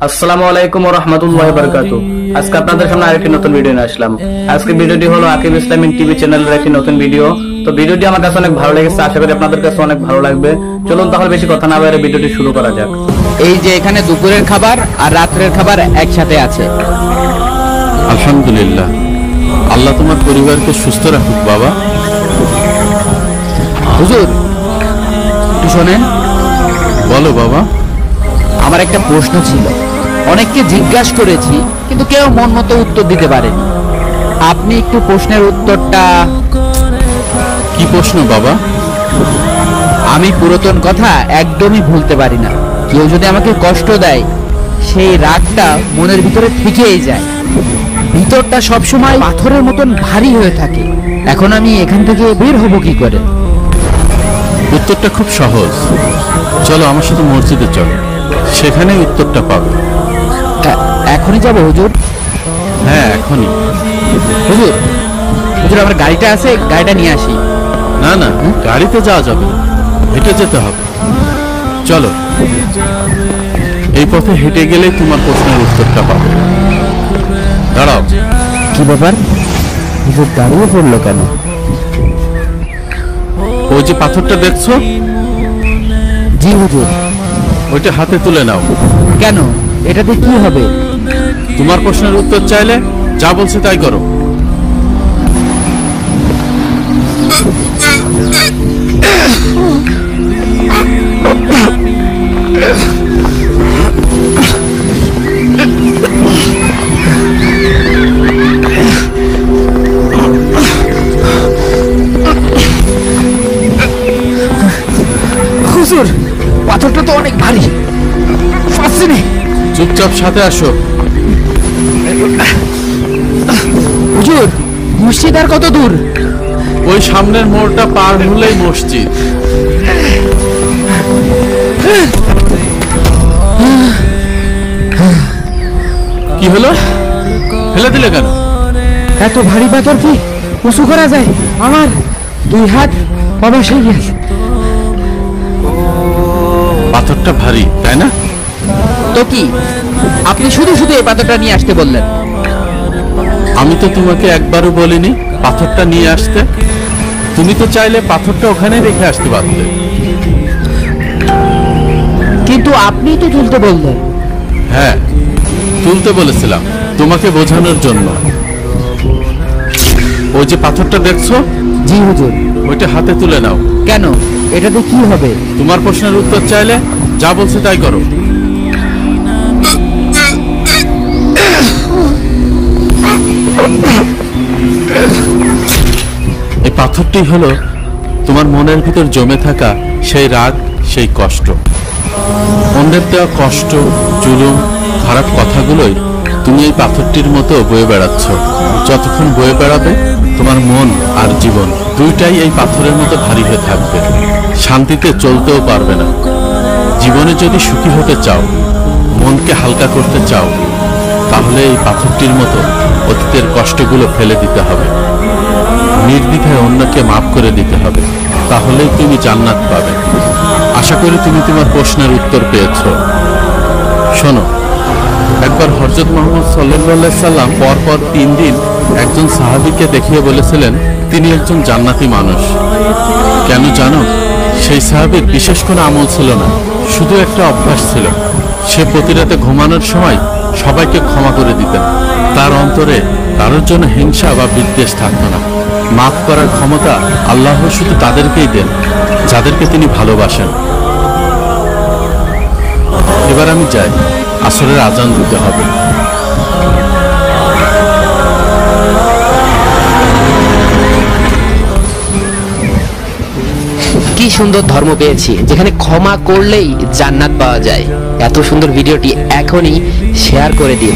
আসসালামু আলাইকুম ওয়া রাহমাতুল্লাহি ওয়া বারাকাতুহু। আজকে আপনাদের সামনে আরেকটি নতুন ভিডিও নিয়ে আসলাম। আজকে ভিডিওটি হলো আকিব ইসলামিক টিভি চ্যানেলের একটি নতুন ভিডিও। তো ভিডিওটি আমার কাছে অনেক ভালো লেগেছে, আশা করি আপনাদের কাছে অনেক ভালো লাগবে। চলুন তাহলে বেশি কথা না বলে ভিডিওটি শুরু করা যাক। এই যে এখানে দুপুরের খাবার আর রাতের খাবার একসাথে আছে। আলহামদুলিল্লাহ, আল্লাহ তোমার পরিবারকে সুস্থ রাখুক বাবা। হুজুর একটু শোনেন। বলো বাবা। আমার একটা প্রশ্ন ছিল, অনেককে জিজ্ঞাসা করেছি কিন্তু কেউ মন মতো উত্তর দিতে পারেনি। আপনি একটু প্রশ্নের উত্তরটা। কি প্রশ্ন বাবা? আমি পুরাতন কথা একদমই ভুলতে পারি না। কেউ যদি আমাকে কষ্ট দেয়, সেই রাগটা মনের ভিতরে থেকেই যায়। ভিতরটা সবসময় পাথরের মতন ভারী হয়ে থাকে। এখন আমি এখান থেকে বের হব কি করে? উত্তরটা খুব সহজ। চলো আমার সাথে মসজিদে চলো, সেখানেই উত্তরটা পাবে। এখনই যাব হুজুর? হ্যাঁ এখনই। হুজুর হুজুর আমার গাড়িটা আছে, গাড়িটা নিয়ে আসি। না না, গাড়িতে যাওয়া যাবে না, হেঁটে যেতে হবে। চলো, এই পথে হেঁটে গেলে তোমার প্রশ্নের উত্তরটা পাবে। দাঁড়াও। কি ব্যাপার, হুজুর দাঁড়িয়ে পড়লো কেন? ওই যে পাথরটা দেখছো, জি হুজুর। ওইটা হাতে তুলে নাও। কেন, এটাতে কি হবে? তোমার প্রশ্নের উত্তর চাইলে যা বলছে তাই করো। হুজুর পাথরটা তো অনেক ভারী, পাচ্ছি না। চুপচাপ সাথে আসো। হুজুর মসজিদ আর কত দূর? ওই সামনের মোড়টা পার হলেই মসজিদ। কি হলো, ফেলে দিলে কেন? এত ভারী পাথর কি উঁচু করা যায়? আমার দুই হাত অবশ হয়ে গেছে। পাথরটা ভারী তাই না? তো কি, আপনি শুধু শুধু এই পাথরটা নিয়ে আসতে বললেন? আমি তো তোমাকে একবারও বলিনি পাথরটা নিয়ে আসতে। তুমি তো চাইলে পাথরটা ওখানে রেখে আসতে পারতে। কিন্তু আপনি তো তুলতে বললেন। হ্যাঁ, তুলতে বলেছিলাম তোমাকে বোঝানোর জন্য। ওই যে পাথরটা দেখছো, জি হুজুর। ওইটা হাতে তুলে নাও। কেন, এটাতে কি হবে? তোমার প্রশ্নের উত্তর চাইলে যা বলছে তাই করো। এই পাথরটি হলো তোমার মনের ভিতর জমে থাকা সেই রাগ, সেই কষ্ট। অন্যের দেওয়া কষ্ট, জুলুম, খারাপ কথাগুলোই তুমি এই পাথরটির মতো বয়ে বেড়াচ্ছ। যতক্ষণ বয়ে বেড়াবে তোমার মন আর জীবন দুইটাই এই পাথরের মতো ভারী হয়ে থাকবে। শান্তিতে চলতেও পারবে না। জীবনে যদি সুখী হতে চাও, মনকে হালকা করতে চাও, তাহলে এই পাথরটির মতো অতীতের কষ্টগুলো ফেলে দিতে হবে। নির্দ্বিধায় অন্যকে মাফ করে দিতে হবে, তাহলেই তুমি জান্নাত পাবে। আশা করি তুমি তোমার প্রশ্নের উত্তর পেয়েছো। শোনো, একবার হযরত মুহাম্মদ সাল্লাল্লাহু আলাইহি সাল্লাম পরপর 3 দিন একজন সাহাবীকে দেখিয়ে বলেছিলেন তিনি একজন জান্নাতি মানুষ। কেন জানো? সেই সাহাবীর বিশেষ কোনো আমল ছিল না, শুধু একটা অভ্যাস ছিল। সে প্রতি রাতে ঘুমানোর সময় সবাইকে ক্ষমা করে দিতেন। তার অন্তরে কারোর জন্য হিংসা বা বিদ্বেষ থাকতো না। মাফ করার ক্ষমতা আল্লাহ শুধু তাদেরকেই দেন যাদেরকে তিনি ভালোবাসেন। এবার আমি যাই, আসরের আজান দিতে হবে। কি সুন্দর ধর্ম পেয়েছি, যেখানে ক্ষমা করলেই জান্নাত পাওয়া যায়। এত সুন্দর ভিডিওটি এখনই শেয়ার করে দিন।